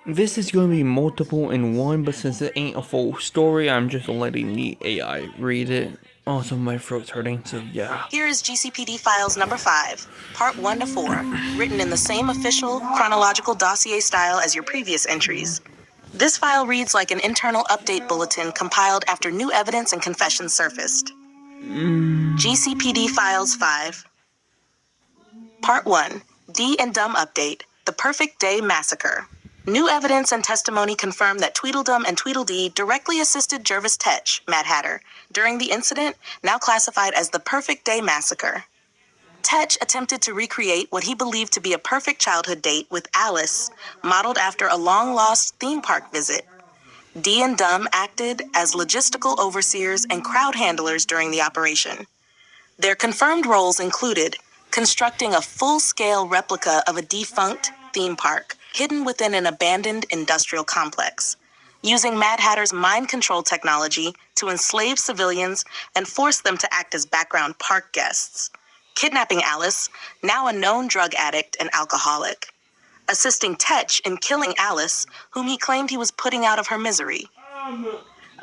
This is going to be multiple in one, but since it ain't a full story, I'm just letting the AI read it. Also, my throat's hurting, so yeah. Here is GCPD Files number 5, Part 1 to 4, written in the same official chronological dossier style as your previous entries. This file reads like an internal update bulletin compiled after new evidence and confessions surfaced. GCPD Files 5, Part 1, D and Dumb Update, The Perfect Day Massacre. New evidence and testimony confirm that Tweedledum and Tweedledee directly assisted Jervis Tetch, Mad Hatter, during the incident, now classified as the Perfect Day Massacre. Tetch attempted to recreate what he believed to be a perfect childhood date with Alice, modeled after a long-lost theme park visit. Dee and Dumb acted as logistical overseers and crowd handlers during the operation. Their confirmed roles included constructing a full-scale replica of a defunct theme park hidden within an abandoned industrial complex, using Mad Hatter's mind control technology to enslave civilians and force them to act as background park guests, kidnapping Alice, now a known drug addict and alcoholic, assisting Tetch in killing Alice, whom he claimed he was putting out of her misery,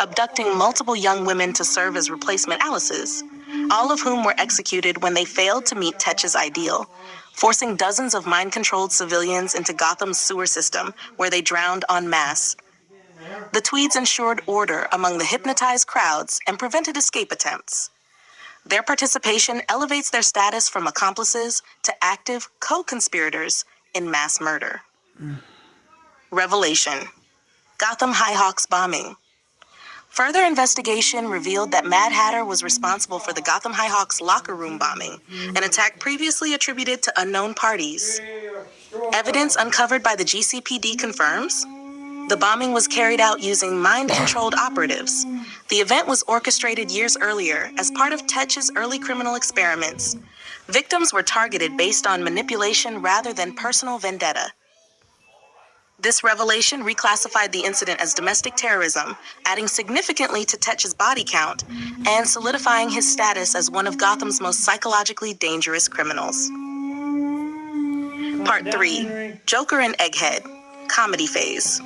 abducting multiple young women to serve as replacement Alices, all of whom were executed when they failed to meet Tetch's ideal, forcing dozens of mind-controlled civilians into Gotham's sewer system, where they drowned en masse. The Tweeds ensured order among the hypnotized crowds and prevented escape attempts. Their participation elevates their status from accomplices to active co-conspirators in mass murder. Revelation: Gotham High-Hawks bombing. Further investigation revealed that Mad Hatter was responsible for the Gotham High-Hawks locker room bombing, an attack previously attributed to unknown parties. Evidence uncovered by the GCPD confirms the bombing was carried out using mind-controlled operatives. The event was orchestrated years earlier as part of Tetch's early criminal experiments. Victims were targeted based on manipulation rather than personal vendetta. This revelation reclassified the incident as domestic terrorism, adding significantly to Tetch's body count and solidifying his status as one of Gotham's most psychologically dangerous criminals. Part 3, Joker and Egghead, Comedy Phase.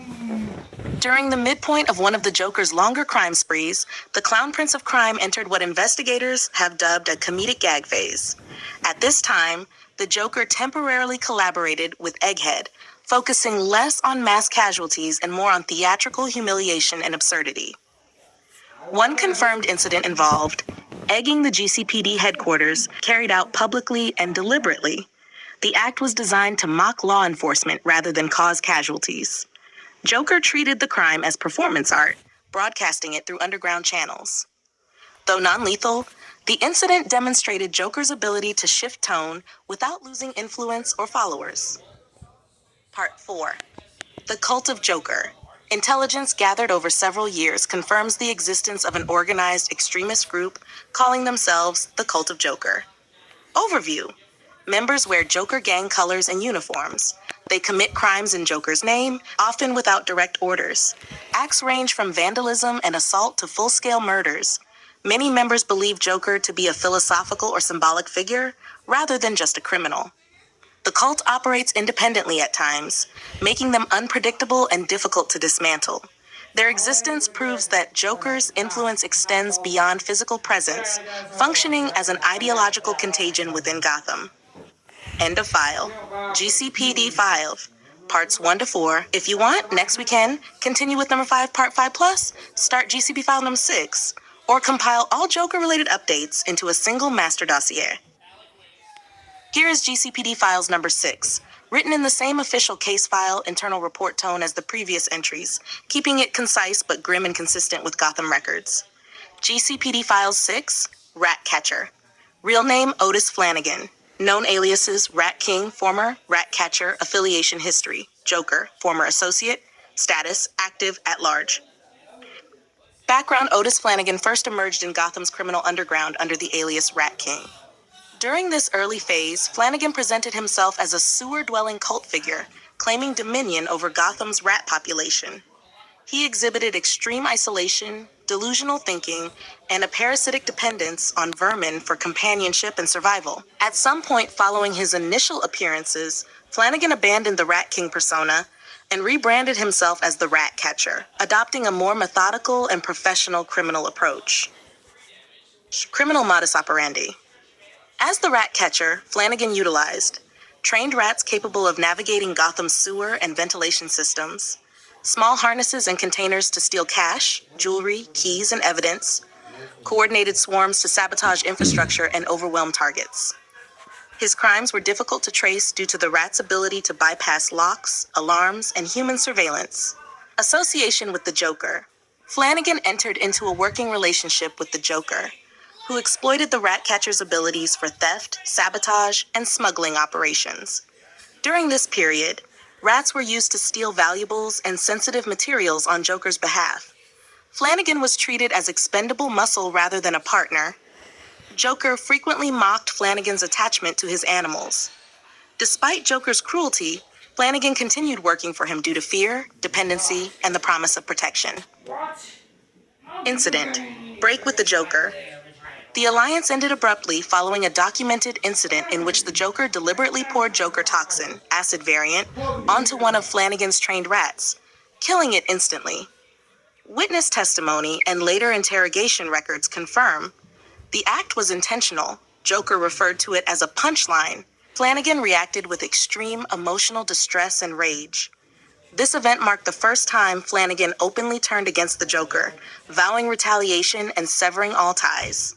During the midpoint of one of the Joker's longer crime sprees, the Clown Prince of Crime entered what investigators have dubbed a comedic gag phase. At this time, the Joker temporarily collaborated with Egghead, focusing less on mass casualties and more on theatrical humiliation and absurdity. One confirmed incident involved egging the GCPD headquarters, carried out publicly and deliberately. The act was designed to mock law enforcement rather than cause casualties. Joker treated the crime as performance art, broadcasting it through underground channels. Though non-lethal, the incident demonstrated Joker's ability to shift tone without losing influence or followers. Part 4, The Cult of Joker. Intelligence gathered over several years confirms the existence of an organized extremist group calling themselves the Cult of Joker. Overview: members wear Joker gang colors and uniforms. They commit crimes in Joker's name, often without direct orders. Acts range from vandalism and assault to full-scale murders. Many members believe Joker to be a philosophical or symbolic figure, rather than just a criminal. The cult operates independently at times, making them unpredictable and difficult to dismantle. Their existence proves that Joker's influence extends beyond physical presence, functioning as an ideological contagion within Gotham. End of file. GCPD 5, Parts 1 to 4. If you want, next we can continue with number 5, Part 5 Plus, start GCP file number 6, or compile all Joker-related updates into a single master dossier. Here is GCPD Files number 6, written in the same official case file internal report tone as the previous entries, keeping it concise but grim and consistent with Gotham records. GCPD Files 6, Rat Catcher. Real name Otis Flanagan. Known aliases Rat King, former Rat Catcher, affiliation history. Joker, former associate. Status, active at large. Background: Otis Flanagan first emerged in Gotham's criminal underground under the alias Rat King. During this early phase, Flanagan presented himself as a sewer-dwelling cult figure, claiming dominion over Gotham's rat population. He exhibited extreme isolation, delusional thinking, and a parasitic dependence on vermin for companionship and survival. At some point following his initial appearances, Flanagan abandoned the Rat King persona and rebranded himself as the Rat Catcher, adopting a more methodical and professional criminal approach. Criminal modus operandi. As the Rat Catcher, Flanagan utilized trained rats capable of navigating Gotham's sewer and ventilation systems, small harnesses and containers to steal cash, jewelry, keys, and evidence, coordinated swarms to sabotage infrastructure and overwhelm targets. His crimes were difficult to trace due to the rat's ability to bypass locks, alarms, and human surveillance. Association with the Joker. Flanagan entered into a working relationship with the Joker, who exploited the Ratcatcher's abilities for theft, sabotage, and smuggling operations. During this period, rats were used to steal valuables and sensitive materials on Joker's behalf. Flanagan was treated as expendable muscle rather than a partner. Joker frequently mocked Flanagan's attachment to his animals. Despite Joker's cruelty, Flanagan continued working for him due to fear, dependency, and the promise of protection. Incident: break with the Joker. The alliance ended abruptly following a documented incident in which the Joker deliberately poured Joker toxin, acid variant, onto one of Flanagan's trained rats, killing it instantly. Witness testimony and later interrogation records confirm the act was intentional. Joker referred to it as a punchline. Flanagan reacted with extreme emotional distress and rage. This event marked the first time Flanagan openly turned against the Joker, vowing retaliation and severing all ties.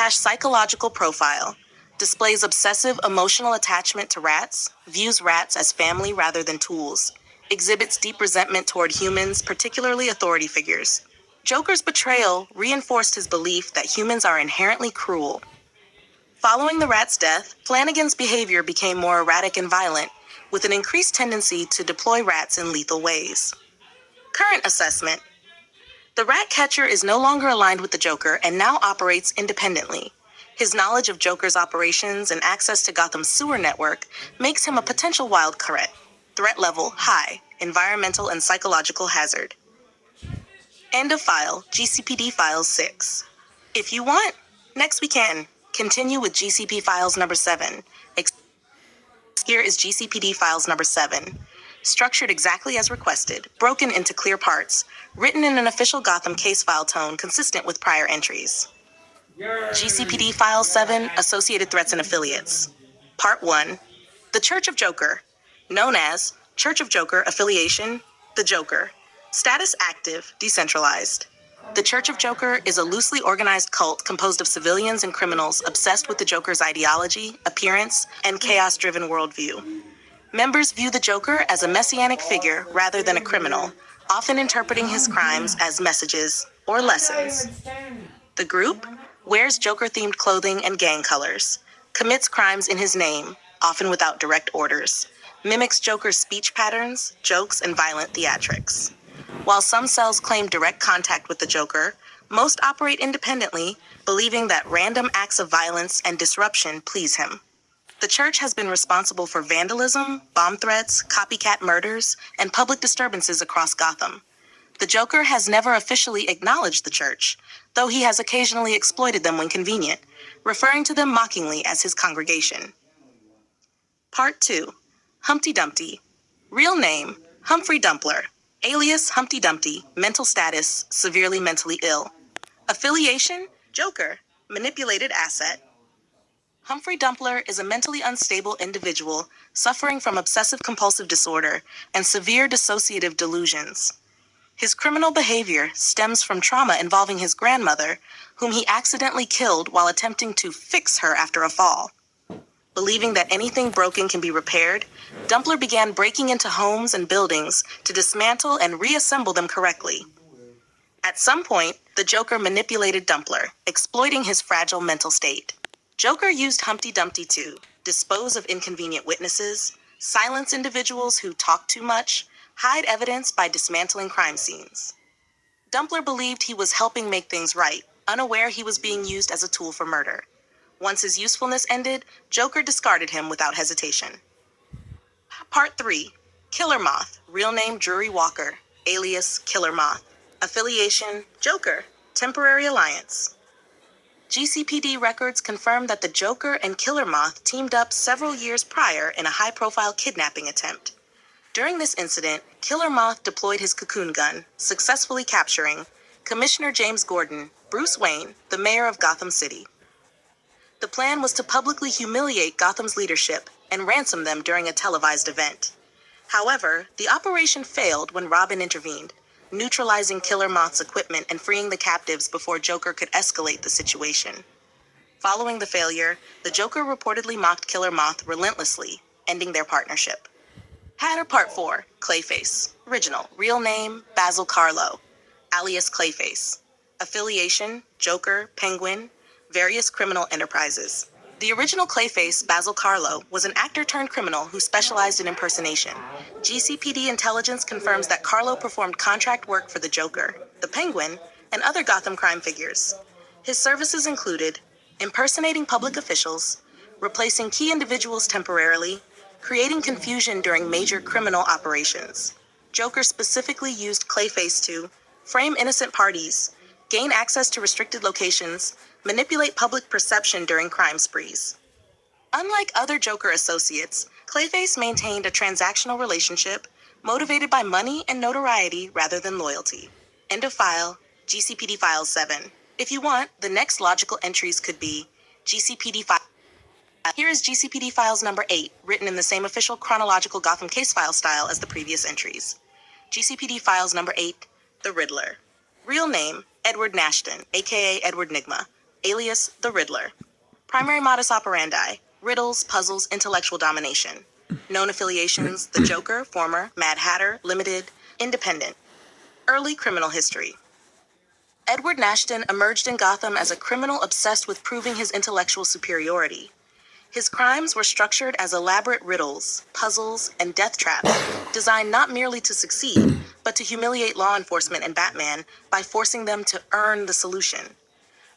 Psychological profile. Displays obsessive emotional attachment to rats, views rats as family rather than tools, exhibits deep resentment toward humans, particularly authority figures. Joker's betrayal reinforced his belief that humans are inherently cruel. Following the rat's death, Flanagan's behavior became more erratic and violent, with an increased tendency to deploy rats in lethal ways. Current assessment. The Ratcatcher is no longer aligned with the Joker and now operates independently. His knowledge of Joker's operations and access to Gotham's sewer network makes him a potential wild threat. Threat level high, environmental and psychological hazard. End of file, GCPD Files 6. If you want, next we can continue with GCP Files number 7. Here is GCPD Files number 7. Structured exactly as requested, broken into clear parts, written in an official Gotham case file tone consistent with prior entries. GCPD File 7, Associated Threats and Affiliates. Part 1. The Church of Joker. Known as Church of Joker Affiliation, The Joker. Status active, decentralized. The Church of Joker is a loosely organized cult composed of civilians and criminals obsessed with the Joker's ideology, appearance, and chaos-driven worldview. Members view the Joker as a messianic figure rather than a criminal, often interpreting his crimes as messages or lessons. The group wears Joker-themed clothing and gang colors, commits crimes in his name, often without direct orders, mimics Joker's speech patterns, jokes, and violent theatrics. While some cells claim direct contact with the Joker, most operate independently, believing that random acts of violence and disruption please him. The church has been responsible for vandalism, bomb threats, copycat murders, and public disturbances across Gotham. The Joker has never officially acknowledged the church, though he has occasionally exploited them when convenient, referring to them mockingly as his congregation. Part 2. Humpty Dumpty. Real name, Humphrey Dumpler. Alias Humpty Dumpty. Mental status, severely mentally ill. Affiliation, Joker. Manipulated asset. Humphrey Dumpler is a mentally unstable individual suffering from obsessive-compulsive disorder and severe dissociative delusions. His criminal behavior stems from trauma involving his grandmother, whom he accidentally killed while attempting to fix her after a fall. Believing that anything broken can be repaired, Dumpler began breaking into homes and buildings to dismantle and reassemble them correctly. At some point, the Joker manipulated Dumpler, exploiting his fragile mental state. Joker used Humpty Dumpty to dispose of inconvenient witnesses, silence individuals who talk too much, hide evidence by dismantling crime scenes. Dumpler believed he was helping make things right, unaware he was being used as a tool for murder. Once his usefulness ended, Joker discarded him without hesitation. Part 3. Killer Moth, real name Drury Walker. alias Killer Moth. Affiliation, Joker, temporary alliance. GCPD records confirm that the Joker and Killer Moth teamed up several years prior in a high-profile kidnapping attempt. During this incident, Killer Moth deployed his cocoon gun, successfully capturing Commissioner James Gordon, Bruce Wayne, the mayor of Gotham City. The plan was to publicly humiliate Gotham's leadership and ransom them during a televised event. However, the operation failed when Robin intervened, neutralizing Killer Moth's equipment and freeing the captives before Joker could escalate the situation. Following the failure, the Joker reportedly mocked Killer Moth relentlessly, ending their partnership. Hatter Part 4, Clayface. Original, real name, Basil Carlo, alias Clayface. Affiliation, Joker, Penguin, various criminal enterprises. The original Clayface, Basil Carlo, was an actor-turned-criminal who specialized in impersonation. GCPD intelligence confirms that Carlo performed contract work for the Joker, the Penguin, and other Gotham crime figures. His services included impersonating public officials, replacing key individuals temporarily, creating confusion during major criminal operations. Joker specifically used Clayface to frame innocent parties, gain access to restricted locations, manipulate public perception during crime sprees. Unlike other Joker associates, Clayface maintained a transactional relationship motivated by money and notoriety rather than loyalty. End of file, GCPD Files 7. If you want, the next logical entries could be GCPD Files. Here is GCPD Files number 8, written in the same official chronological Gotham case file style as the previous entries. GCPD Files number 8, The Riddler. Real name, Edward Nashton, aka Edward Nigma, alias The Riddler. Primary modus operandi, riddles, puzzles, intellectual domination. Known affiliations, The Joker, former, Mad Hatter, Limited, Independent. Early criminal history. Edward Nashton emerged in Gotham as a criminal obsessed with proving his intellectual superiority. His crimes were structured as elaborate riddles, puzzles, and death traps, designed not merely to succeed, but to humiliate law enforcement and Batman by forcing them to earn the solution.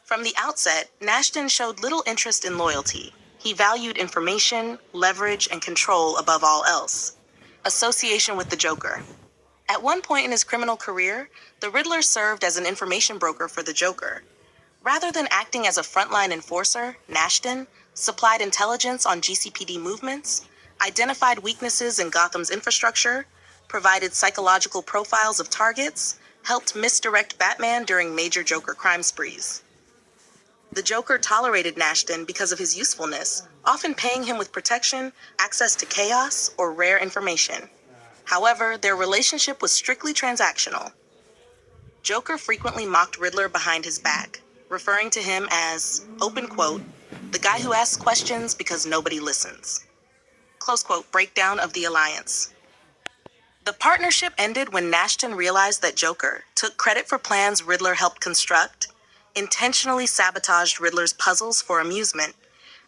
From the outset, Nashton showed little interest in loyalty. He valued information, leverage, and control above all else. Association with the Joker. At one point in his criminal career, the Riddler served as an information broker for the Joker. Rather than acting as a frontline enforcer, Nashton supplied intelligence on GCPD movements, identified weaknesses in Gotham's infrastructure, provided psychological profiles of targets, helped misdirect Batman during major Joker crime sprees. The Joker tolerated Nashton because of his usefulness, often paying him with protection, access to chaos, or rare information. However, their relationship was strictly transactional. Joker frequently mocked Riddler behind his back, referring to him as, open quote, the guy who asks questions because nobody listens. Close quote, breakdown of the alliance. The partnership ended when Nashton realized that Joker took credit for plans Riddler helped construct, intentionally sabotaged Riddler's puzzles for amusement,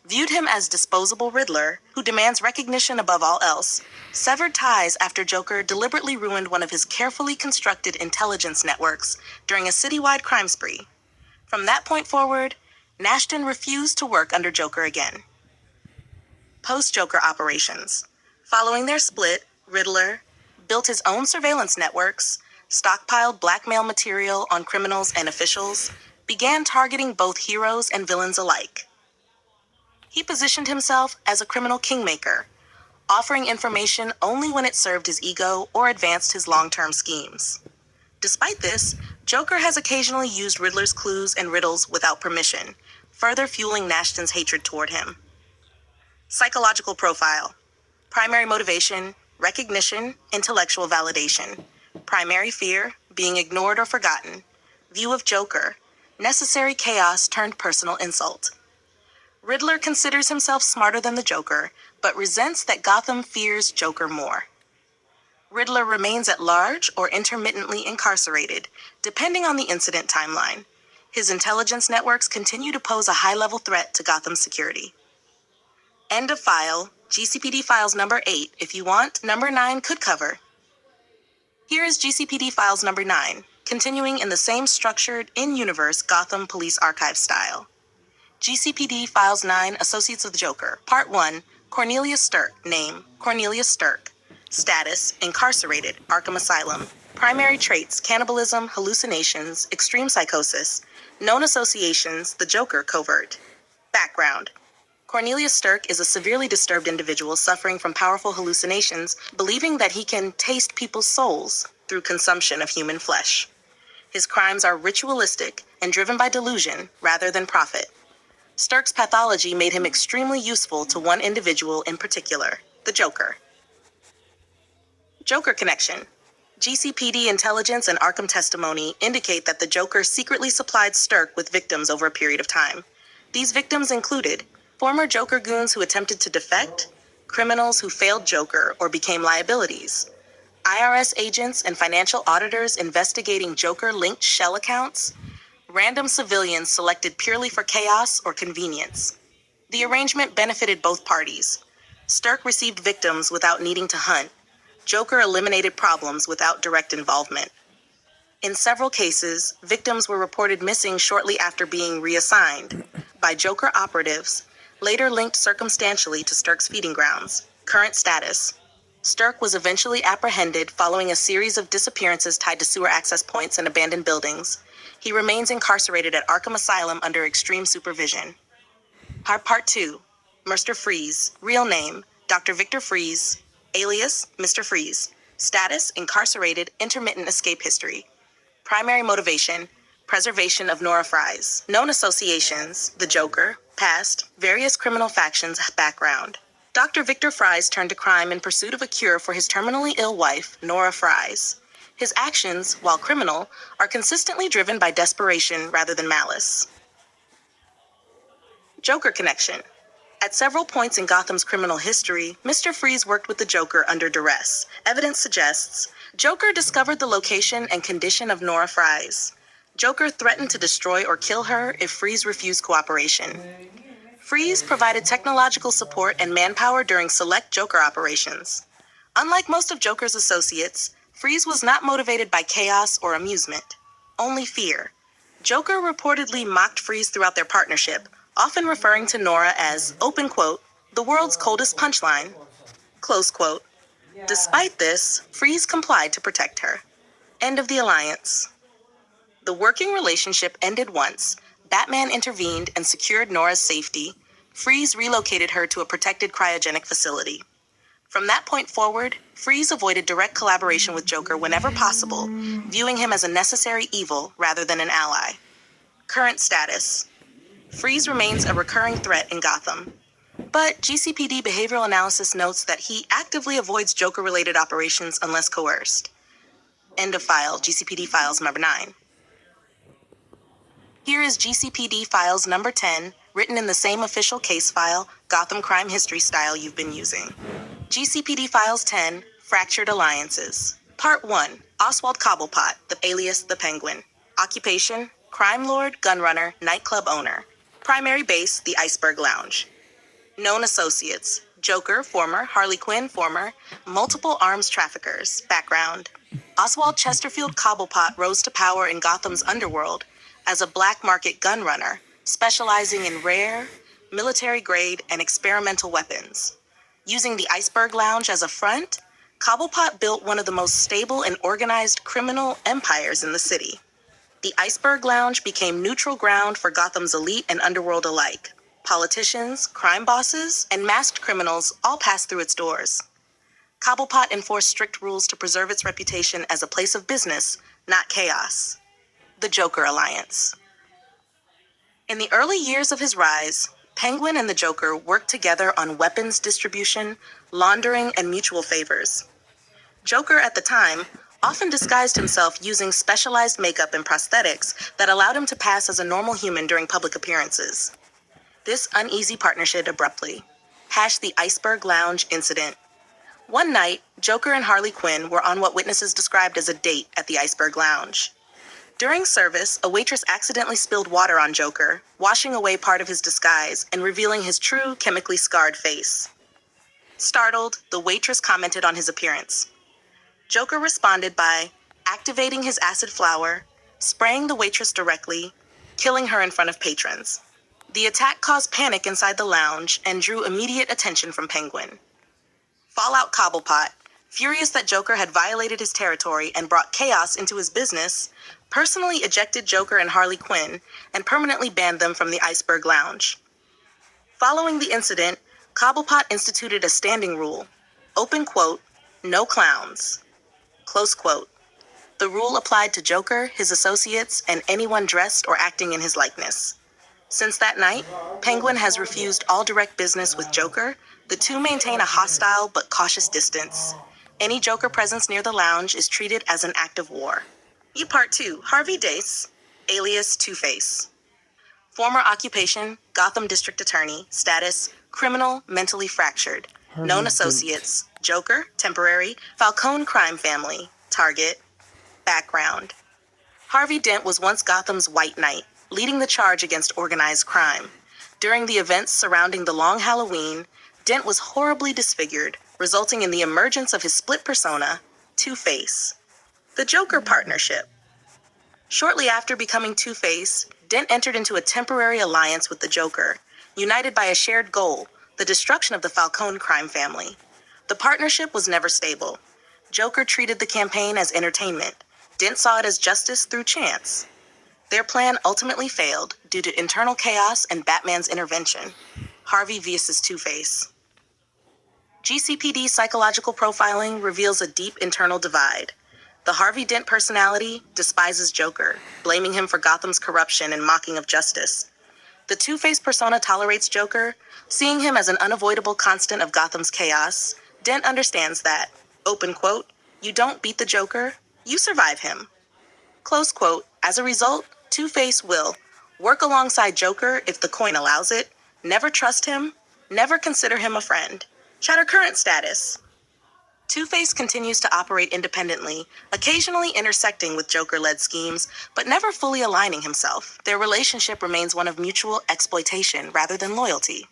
viewed him as disposable Riddler, who demands recognition above all else, severed ties after Joker deliberately ruined one of his carefully constructed intelligence networks during a citywide crime spree. From that point forward, Nashton refused to work under Joker again. Post-Joker operations. Following their split, Riddler built his own surveillance networks, stockpiled blackmail material on criminals and officials, began targeting both heroes and villains alike. He positioned himself as a criminal kingmaker, offering information only when it served his ego or advanced his long-term schemes. Despite this, Joker has occasionally used Riddler's clues and riddles without permission, further fueling Nashton's hatred toward him. Psychological profile. Primary motivation, recognition, intellectual validation. Primary fear, being ignored or forgotten. View of Joker, necessary chaos turned personal insult. Riddler considers himself smarter than the Joker, but resents that Gotham fears Joker more. Riddler remains at large or intermittently incarcerated, depending on the incident timeline. His intelligence networks continue to pose a high-level threat to Gotham's security. End of file, GCPD Files number 8. If you want, number 9 could cover. Here is GCPD Files number 9, continuing in the same structured, in-universe Gotham Police Archive style. GCPD Files 9, Associates of the Joker. Part 1, Cornelius Stirk. Name, Cornelius Stirk. Status, incarcerated, Arkham Asylum. Primary traits: cannibalism, hallucinations, extreme psychosis. Known associations: the Joker covert. Background: Cornelius Stirk is a severely disturbed individual suffering from powerful hallucinations, believing that he can taste people's souls through consumption of human flesh. His crimes are ritualistic and driven by delusion rather than profit. Stirk's pathology made him extremely useful to one individual in particular, the Joker. Joker connection. GCPD intelligence and Arkham testimony indicate that the Joker secretly supplied Stirk with victims over a period of time. These victims included former Joker goons who attempted to defect, criminals who failed Joker or became liabilities, IRS agents and financial auditors investigating Joker-linked shell accounts, random civilians selected purely for chaos or convenience. The arrangement benefited both parties. Stirk received victims without needing to hunt. Joker eliminated problems without direct involvement. In several cases, victims were reported missing shortly after being reassigned by Joker operatives, later linked circumstantially to Stirk's feeding grounds. Current status: Stirk was eventually apprehended following a series of disappearances tied to sewer access points and abandoned buildings. He remains incarcerated at Arkham Asylum under extreme supervision. Part 2. Mr. Freeze. Real name: Dr. Victor Freeze, alias Mr. Freeze. Status: incarcerated, intermittent escape history. Primary motivation: preservation of Nora Fries. Known associations: the Joker. Past: various criminal factions. Background: Dr. Victor Fries turned to crime in pursuit of a cure for his terminally ill wife, Nora Fries. His actions, while criminal, are consistently driven by desperation rather than malice. Joker connection. At several points in Gotham's criminal history, Mr. Freeze worked with the Joker under duress. Evidence suggests Joker discovered the location and condition of Nora Fries. Joker threatened to destroy or kill her if Freeze refused cooperation. Freeze provided technological support and manpower during select Joker operations. Unlike most of Joker's associates, Freeze was not motivated by chaos or amusement, only fear. Joker reportedly mocked Freeze throughout their partnership, often referring to Nora as, open quote, the world's coldest punchline, close quote. Despite this, Freeze complied to protect her. End of the alliance. The working relationship ended once. Batman intervened and secured Nora's safety. Freeze relocated her to a protected cryogenic facility. From that point forward, Freeze avoided direct collaboration with Joker whenever possible, viewing him as a necessary evil rather than an ally. Current status: Freeze remains a recurring threat in Gotham. But GCPD behavioral analysis notes that he actively avoids Joker-related operations unless coerced. End of file, GCPD Files number 9. Here is GCPD Files number 10, written in the same official case file, Gotham Crime History style you've been using. GCPD Files 10, Fractured Alliances. Part 1, Oswald Cobblepot, alias the Penguin. Occupation: crime lord, gunrunner, nightclub owner. Primary base: the Iceberg Lounge. Known associates: Joker, former, Harley Quinn, former, multiple arms traffickers. Background: Oswald Chesterfield Cobblepot rose to power in Gotham's underworld as a black market gun runner, specializing in rare, military-grade, and experimental weapons. Using the Iceberg Lounge as a front, Cobblepot built one of the most stable and organized criminal empires in the city. The Iceberg Lounge became neutral ground for Gotham's elite and underworld alike. Politicians, crime bosses, and masked criminals all passed through its doors. Cobblepot enforced strict rules to preserve its reputation as a place of business, not chaos. The Joker Alliance. In the early years of his rise, Penguin and the Joker worked together on weapons distribution, laundering, and mutual favors. Joker, at the time, often disguised himself using specialized makeup and prosthetics that allowed him to pass as a normal human during public appearances. This uneasy partnership abruptly. The Iceberg Lounge incident. One night, Joker and Harley Quinn were on what witnesses described as a date at the Iceberg Lounge. During service, a waitress accidentally spilled water on Joker, washing away part of his disguise and revealing his true, chemically scarred face. Startled, the waitress commented on his appearance. Joker responded by activating his acid flower, spraying the waitress directly, killing her in front of patrons. The attack caused panic inside the lounge and drew immediate attention from Penguin. Fallout Cobblepot. furious that Joker had violated his territory and brought chaos into his business, personally ejected Joker and Harley Quinn and permanently banned them from the Iceberg Lounge. Following the incident, Cobblepot instituted a standing rule, open quote, no clowns, close quote. The rule applied to Joker, his associates, and anyone dressed or acting in his likeness. Since that night, Penguin has refused all direct business with Joker. The two maintain a hostile but cautious distance. Any Joker presence near the lounge is treated as an act of war. Part 2, Harvey Dace, alias Two-Face. Former occupation, Gotham District Attorney. Status, criminal, mentally fractured. Known associates, Joker, temporary, Falcone crime family, target. Background. Harvey Dent was once Gotham's White Knight, leading the charge against organized crime. During the events surrounding the Long Halloween, Dent was horribly disfigured, resulting in the emergence of his split persona, Two-Face. The Joker partnership. Shortly after becoming Two-Face, Dent entered into a temporary alliance with the Joker, united by a shared goal, the destruction of the Falcone crime family. The partnership was never stable. Joker treated the campaign as entertainment. Dent saw it as justice through chance. Their plan ultimately failed due to internal chaos and Batman's intervention. Harvey vs. Two-Face. GCPD psychological profiling reveals a deep internal divide. The Harvey Dent personality despises Joker, blaming him for Gotham's corruption and mocking of justice. The Two-Face persona tolerates Joker, seeing him as an unavoidable constant of Gotham's chaos. Dent understands that, open quote, you don't beat the Joker, you survive him. Close quote, as a result, Two-Face will work alongside Joker if the coin allows it, never trust him, never consider him a friend. Chatter current status. Two-Face continues to operate independently, occasionally intersecting with Joker-led schemes, but never fully aligning himself. Their relationship remains one of mutual exploitation rather than loyalty.